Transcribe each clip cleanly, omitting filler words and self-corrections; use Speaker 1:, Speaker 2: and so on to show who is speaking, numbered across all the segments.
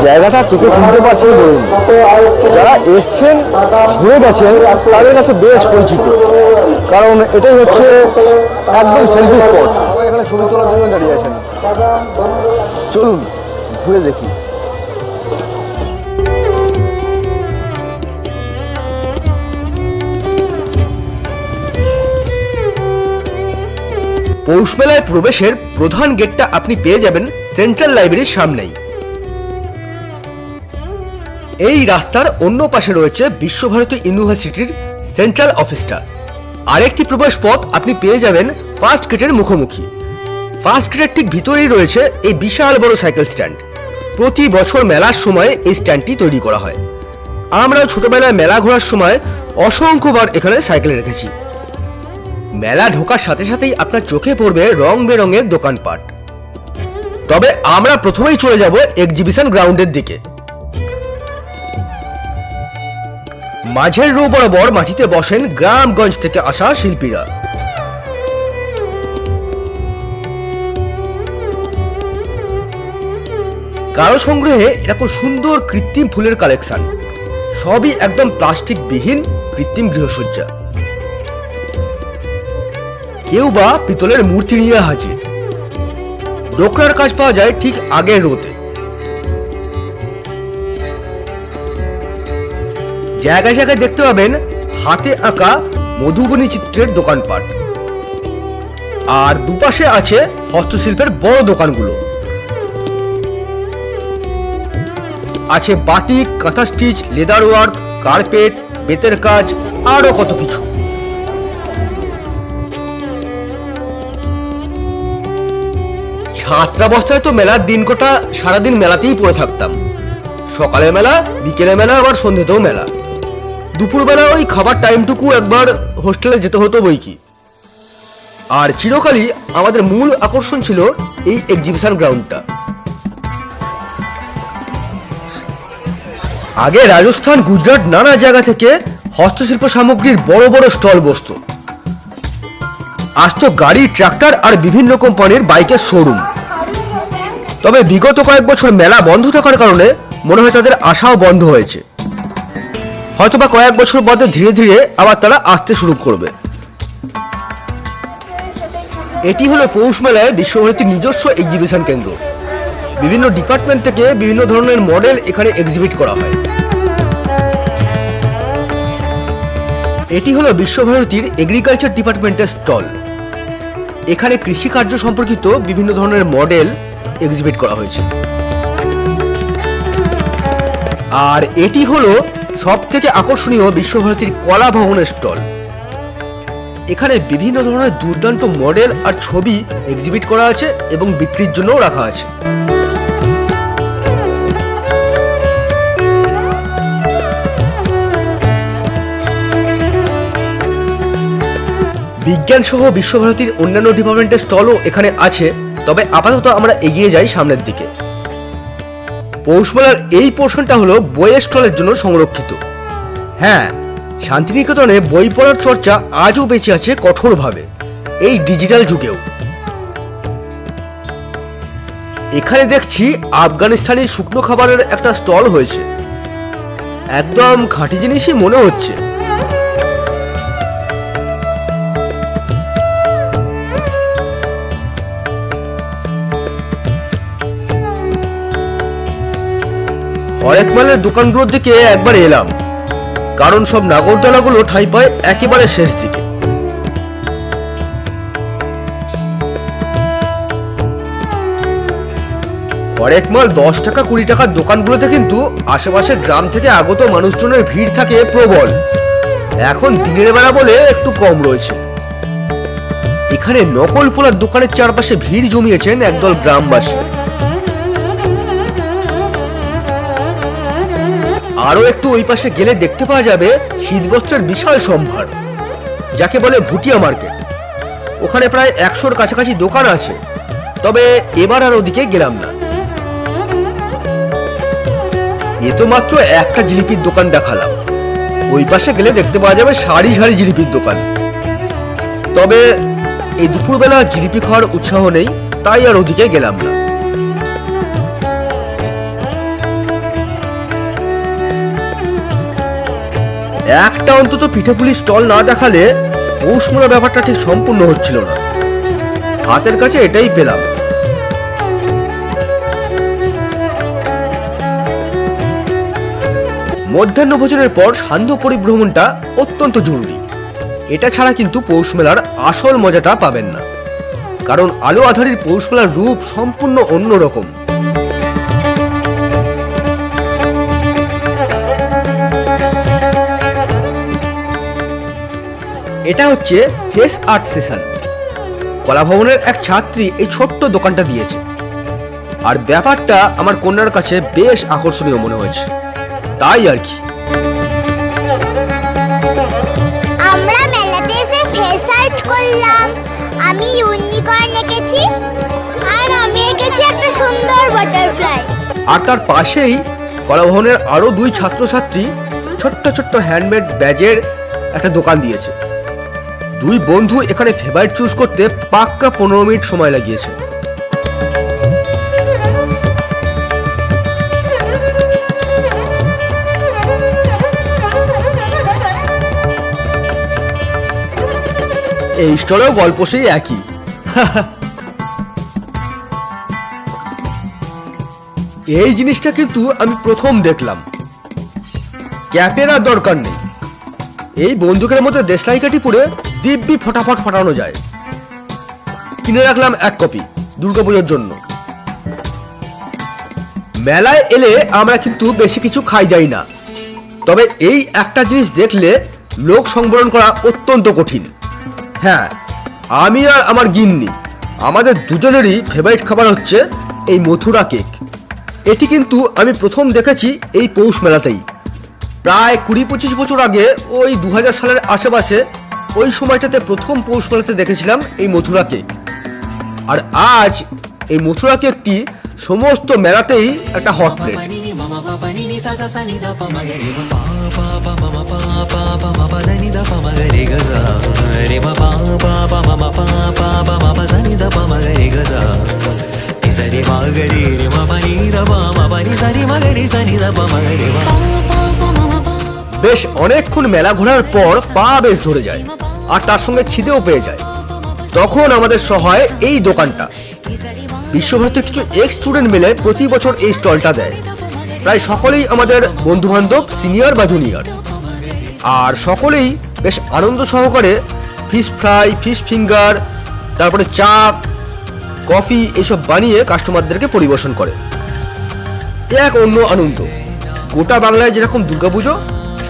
Speaker 1: জায়গাটা থেকে চিনতে পারছেন বলুন, যারা এসছেন ঘুরে গেছেন তাদের কাছে বেশ পরিচিত, কারণ এটাই হচ্ছে একদম সেলফি স্পট। সবাই এখানে ছবি তোলার জন্য দাঁড়িয়ে আছেন। চলুন ঘুরে দেখি।
Speaker 2: পৌষ মেলায় প্রবেশের প্রধান গেটটা আপনি পেয়ে যাবেন সেন্ট্রাল লাইব্রেরির সামনেই। এই রাস্তার অন্য পাশে রয়েছে বিশ্বভারতী ইউনিভার্সিটির সেন্ট্রাল অফিসটা। আরেকটি প্রবেশ পথ আপনি পেয়ে যাবেন ফার্স্ট গেটের মুখোমুখি। ফার্স্ট গেটের ঠিক ভিতরেই রয়েছে এই বিশাল বড় সাইকেল স্ট্যান্ড। প্রতি বছর মেলার সময় এই স্ট্যান্ডটি তৈরি করা হয়। আমরা ছোটবেলায় মেলা ঘোরার সময় অসংখ্যবার এখানে সাইকেল রেখেছি। মেলা ঢোকার সাথে সাথেই আপনার চোখে পড়বে রং বেরঙের দোকানপাট। তবে আমরা প্রথমেই চলে যাব এক্সিবিশন গ্রাউন্ডের দিকে। মাঝের রো বরাবর মাটিতে বসেন গ্রামগঞ্জ থেকে আসা শিল্পীরা। কারো সংগ্রহে এরকম সুন্দর কৃত্রিম ফুলের কালেকশন, সবই একদম প্লাস্টিক বিহীন কৃত্রিম গৃহসজ্জা। কেউ বা পিতলের মূর্তি নিয়ে হাজির। ডোকরার কাজ পাওয়া যায় ঠিক আগের রোতে। জায়গায় জায়গায় দেখতে পাবেন হাতে আঁকা মধুবনী চিত্রের দোকানপাট, আর দুপাশে আছে হস্তশিল্পের বড় দোকানগুলো। আছে বাটিক, কাঁথা স্টিচ, লেদার ওয়ার্ক, কার্পেট, বেতের কাজ, আরো কত কিছু। ছাত্রাবস্থায় তো মেলার দিন কটা সারাদিন মেলাতেই পড়ে থাকতাম। সকালে মেলা, বিকেলে মেলা, আবার সন্ধ্যেতেও মেলা। দুপুরবেলা ওই খাবার টাইমটুকু একবার হোস্টেলে যেতে হতো বই কি। আর চিরকালই আমাদের মূল আকর্ষণ ছিল এই এক্সিবিশন গ্রাউন্ডটা। আগে রাজস্থান, গুজরাট নানা জায়গা থেকে হস্তশিল্প সামগ্রীর বড় বড় স্টল বসতো। আজ তো গাড়ি, ট্রাক্টর আর বিভিন্ন কোম্পানির বাইকের শোরুম। তবে বিগত কয়েক বছর মেলা বন্ধ থাকার কারণে মনে হয় তাদের আশাও বন্ধ হয়েছে। হয়তোবা কয়েক বছর বাদে ধীরে ধীরে আবার তারা আসতে শুরু করবে। এটি হলো পৌষ মেলায় বিশ্বভারতীর নিজস্ব এক্সিবিশন কেন্দ্র। বিভিন্ন ডিপার্টমেন্ট থেকে বিভিন্ন ধরনের মডেল এখানে এক্সিবিট করা হয়। এটি হলো বিশ্বভারতীর এগ্রিকালচার ডিপার্টমেন্টের স্টল। এখানে কৃষিকার্য সম্পর্কিত বিভিন্ন ধরনের মডেল এক্সিবিট করা হয়েছে। আর এটি হলো সব থেকে আকর্ষণীয় বিশ্বভারতীর কলা ভবনের স্টল। এখানে বিভিন্ন ধরনের দুর্দান্ত মডেল আর ছবি এক্সিবিট করা আছে এবং বিক্রির জন্যও রাখা আছে। বিজ্ঞান সহ বিশ্বভারতীর অন্যান্য ডিপার্টমেন্টের স্টলও এখানে আছে। তবে আপাতত আমরা এগিয়ে যাই সামনের দিকে। পৌষ মেলার এই পোর্শনটা হলো বইয়ের স্টলের জন্য সংরক্ষিত। হ্যাঁ, শান্তিনিকেতনে বই পড়ার চর্চা আজও বেঁচে আছে কঠোরভাবে, এই ডিজিটাল যুগেও। এখানে দেখছি আফগানিস্তানি শুকনো খাবারের একটা স্টল হয়েছে। একদম খাঁটি জিনিসই মনে হচ্ছে। হরেক মালের দোকানগুলোর দিকে একবার এলাম, কারণ সব নাগরদোলাগুলো ঠাঁই পায় একেবারে শেষ দিকে। হরেক মাল 10 টাকা 20 টাকার দোকানগুলোতে কিন্তু আশেপাশের গ্রাম থেকে আগত মানুষজনের ভিড় থাকে প্রবল। এখন দিনের বেলা বলে একটু কম রয়েছে। এখানে নকল পোলার দোকানের চারপাশে ভিড় জমিয়েছেন একদল গ্রামবাসী। আরো একটু ওই পাশে গেলে দেখতে পাওয়া যাবে শীতবস্ত্রের বিশাল সম্ভার, যাকে বলে ভুটিয়া মার্কেট। ওখানে প্রায় 100-র কাছাকাছি দোকান আছে। তবে এবার আর ওদিকে গেলাম না। এ তো মাত্র একটা জিলিপির দোকান দেখালাম। ওই পাশে গেলে দেখতে পাওয়া যাবে সারি সারি জিলিপির দোকান। তবে এই দুপুরবেলা জিলিপি খাওয়ার উৎসাহ নেই, তাই আর ওদিকে গেলাম না। একটা অন্তত পিঠেপুলি স্টল না দেখালে পৌষ মেলা ব্যাপারটা ঠিক সম্পূর্ণ হচ্ছিল না। হাতের কাছে এটাই পেলাম। মধ্যাহ্ন ভোজনের পর সান্ধ্য পরিভ্রমণটা অত্যন্ত জরুরি। এটা ছাড়া কিন্তু পৌষ মেলার আসল মজাটা পাবেন না, কারণ আলো আঁধারির পৌষ মেলার রূপ সম্পূর্ণ অন্যরকম। এটা হচ্ছে ফেস আর্ট সেশন। কলাভবনের এক ছাত্রী এই ছোট্ট দোকানটা দিয়েছে, আর ব্যাপারটা আমার কন্যার কাছে বেশ আকর্ষণীয় মনে হয়েছে, তাই আর কি।
Speaker 3: আমরা মেলাতে এসে ফেস আর্ট করলাম। আমি ইউনিকর্ন এঁকেছি আর আমি এঁকেছি একটা সুন্দর বাটারফ্লাই।
Speaker 2: আর তার পাশেই কলাভবনের আরো 2 ছাত্রছাত্রী ছোট্ট ছোট্ট হ্যান্ডমেড ব্যাজের একটা দোকান দিয়েছে। 2 বন্ধু এখানে ফেভারিট চুজ করতে পাক্কা 15 মিনিট সময় লাগিয়েছে। এই স্টলেও গল্প সেই একই। এই জিনিসটা কিন্তু আমি প্রথম দেখলাম। ক্যাপের আর দরকার নেই, এই বন্দুকের মধ্যে দেশলাই কাঠি পুড়ে দিব্যি ফটাফট ফাটানো যায়। কিনে রাখলাম 1 কপি দুর্গাপুজোর জন্য। মেলায় এলে আমরা কিন্তু বেশি কিছু খাই যাই না, তবে এই একটা জিনিস দেখলে লোক সংবরণ করা অত্যন্ত কঠিন। হ্যাঁ, আমি আর আমার গিন্নি আমাদের দুজনেরই ফেভারিট খাবার হচ্ছে এই মথুরা কেক। এটি কিন্তু আমি প্রথম দেখেছি এই পৌষ মেলাতেই, প্রায় 20-25 বছর আগে, ওই 2000 সালের আশেপাশে। ওই সময়টাতে প্রথম পৌষ মেলাতে দেখেছিলাম এই মথুরা কেক। আর আজ এই মথুরা কেকটি সমস্ত মেলাতেই একটা হট প্লেট। বেশ অনেকক্ষণ মেলা ঘোরার পর পা বেশ ধরে যায়, আর তার সঙ্গে খিদেও পেয়ে যায়। তখন আমাদের সহায় এই দোকানটা। বিশ্বভারতীর কিছু এক্স স্টুডেন্ট মিলে প্রতি বছর এই স্টলটা দেয়। প্রায় সকলেই আমাদের বন্ধু বান্ধব, সিনিয়র বা জুনিয়র, আর সকলেই বেশ আনন্দ সহকারে ফিশ ফ্রাই, ফিশ ফিঙ্গার, তারপরে চা, কফি এসব বানিয়ে কাস্টমারদেরকে পরিবেশন করে। এক অন্য আনন্দ। গোটা বাংলায় যেরকম দুর্গাপুজো,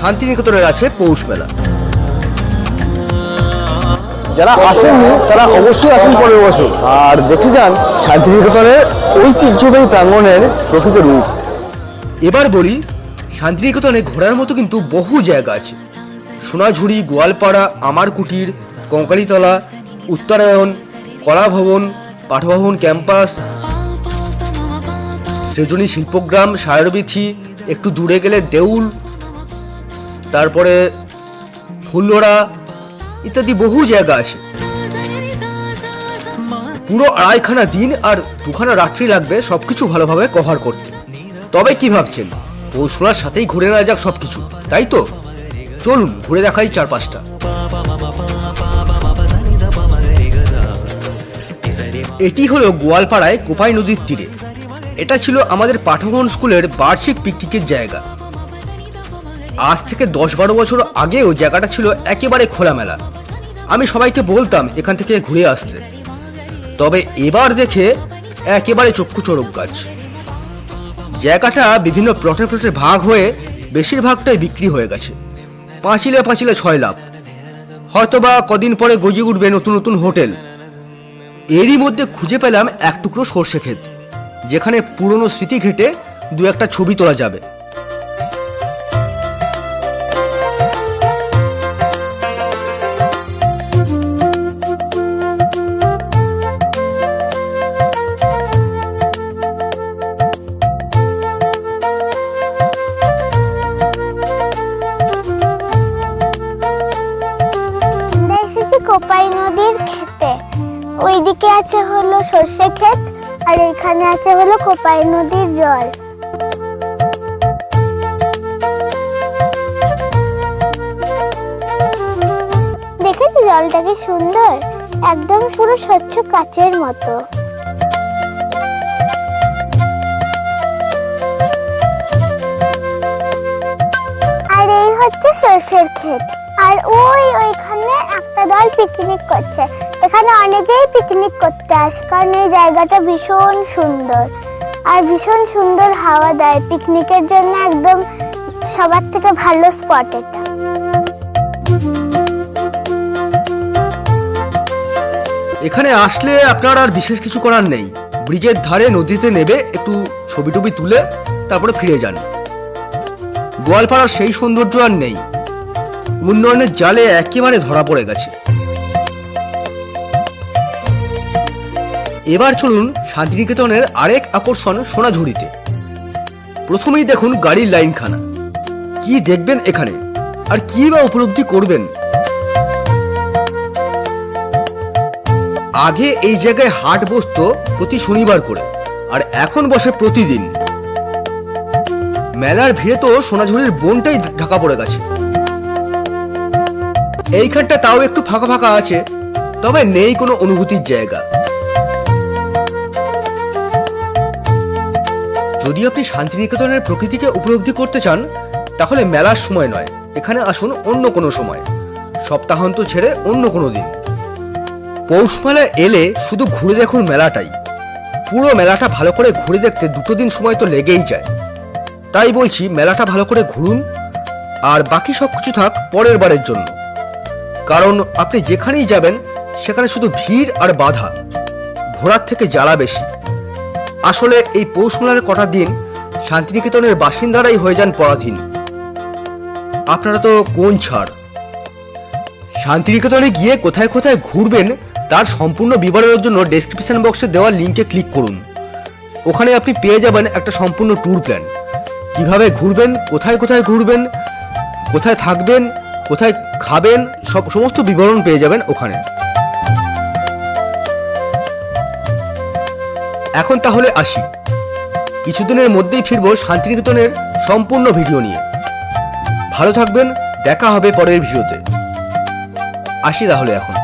Speaker 2: শান্তিনিকেতনের আছে পৌষ মেলা।
Speaker 1: যারা আসেননি তারা অবশ্যই আসেন পরের বছর, আর দেখে যান শান্তিনিকেতনের ঐতিহ্যবাহী প্রাঙ্গণের প্রকৃত রূপ।
Speaker 2: এবার বলি, শান্তিনিকেতনে ঘোরার মতো কিন্তু বহু জায়গা আছে। সোনাঝুরি, গোয়ালপাড়া, আমার কুটির, কঙ্কালীতলা, উত্তরায়ণ, কলাভবন, পাঠভবন ক্যাম্পাস, সৃজনী শিল্পগ্রাম, সায়রবীথি, একটু দূরে গেলে দেউল, তারপরে ফুলড়া ইত্যাদি বহু জায়গা আছে। পুরো 2.5খানা দিন আর 2খানা রাত্রি লাগবে সবকিছু ভালোভাবে কভার করতে। তবে কি ভাবছেন, পৌষ মেলার সাথেই ঘুরে নেওয়া যাক সবকিছু, তাই তো? চলুন ঘুরে দেখাই 4-5টা। এটি হলো গোয়ালপাড়ায় কোপাই নদীর তীরে। এটা ছিল আমাদের পাঠভবন স্কুলের বার্ষিক পিকনিকের জায়গা। আজ থেকে 10-12 বছর আগেও জায়গাটা ছিল একেবারে খোলামেলা। আমি সবাইকে বলতাম এখান থেকে ঘুরে আসতে, তবে এবার দেখে একেবারে চক্ষু চড়ক গাছ। জায়গাটা বিভিন্ন প্লটে প্লটে ভাগ হয়ে বেশিরভাগটাই বিক্রি হয়ে গেছে। পাঁচিলে পাঁচিলে 6 লাখ। হয়তোবা কদিন পরে গজিয়ে উঠবে নতুন নতুন হোটেল। এরই মধ্যে খুঁজে পেলাম এক টুকরো সর্ষে ক্ষেত, যেখানে পুরনো স্মৃতি ঘেটে 2-1টা ছবি তোলা যাবে।
Speaker 3: কোপাই নদীর খেতে, ওইদিকে আছে হলো সর্ষে ক্ষেত, আর এখানে আছে হলো কোপাই নদীর জল। জলটা কি সুন্দর, একদম পুরো স্বচ্ছ কাচের মতো। আর এই হচ্ছে সরষের ক্ষেত। আর ওইখানে একটা দল পিকনিক করছে। এখানে অনেকেই পিকনিক করতে আসে, কারণ এই জায়গাটা ভীষণ সুন্দর আর ভীষণ সুন্দর হাওয়া দেয়। পিকনিকের জন্য একদম সবার থেকে ভালো স্পট এটা।
Speaker 2: এখানে আসলে আপনার আর বিশেষ কিছু করার নেই। ব্রিজের ধারে নদীতে নেবে, একটু ছবি টবি তুলে তারপরে ফিরে যান। গোয়ালপাড়ার সেই সৌন্দর্য আর নেই, উন্নয়নের জালে একেবারে ধরা পড়ে গেছে। এবার চলুন শান্তিনিকেতনের আরেক আকর্ষণ সোনাঝুরিতে। প্রথমেই দেখুন গাড়ির লাইনখানা। কি দেখবেন এখানে, আর কি বা উপলব্ধি করবেন। আগে এই জায়গায় হাট বসতো প্রতি শনিবার করে, আর এখন বসে প্রতিদিন। মেলার ভিড়ে তো সোনাঝুরির বনটাই ঢাকা পড়ে গেছে। এইখানটা তাও একটু ফাঁকা ফাঁকা আছে, তবে নেই কোনো অনুভূতির জায়গা। যদি আপনি শান্তিনিকেতনের প্রকৃতিকে উপলব্ধি করতে চান, তাহলে মেলার সময় নয়, এখানে আসুন অন্য কোনো সময়, সপ্তাহান্ত ছেড়ে অন্য কোনো দিন। পৌষ মেলা এলে শুধু ঘুরে দেখুন মেলাটাই। পুরো মেলাটা ভালো করে ঘুরে দেখতে 2 দিন সময় তো লেগেই যায়। তাই বলছি, মেলাটা ভালো করে ঘুরুন, আর বাকি সব কিছু থাক পরের বারের জন্য। কারণ আপনি যেখানেই যাবেন সেখানে শুধু ভিড় আর বাধা, ঘোরার থেকে জ্বালা বেশি। আসলে এই পৌষ মেলার কটা দিন শান্তিনিকেতনের বাসিন্দারাই হয়ে যান পরাধীন। আপনারা তো কোন ছাড়। শান্তিনিকেতনে গিয়ে কোথায় কোথায় ঘুরবেন তার সম্পূর্ণ বিবরণের জন্য ডেসক্রিপশন বক্সে দেওয়া লিঙ্কে ক্লিক করুন। ওখানে আপনি পেয়ে যাবেন একটা সম্পূর্ণ ট্যুর প্ল্যান। কিভাবে ঘুরবেন, কোথায় কোথায় ঘুরবেন, কোথায় থাকবেন, কোথায় খাবেন, সমস্ত বিবরণ পেয়ে যাবেন ওখানে। এখন তাহলে আসি, কিছুদিনের মধ্যেই ফিরবো শান্তিনিকেতনের সম্পূর্ণ ভিডিও নিয়ে। ভালো থাকবেন, দেখা হবে পরের ভিডিওতে। আসি তাহলে এখন।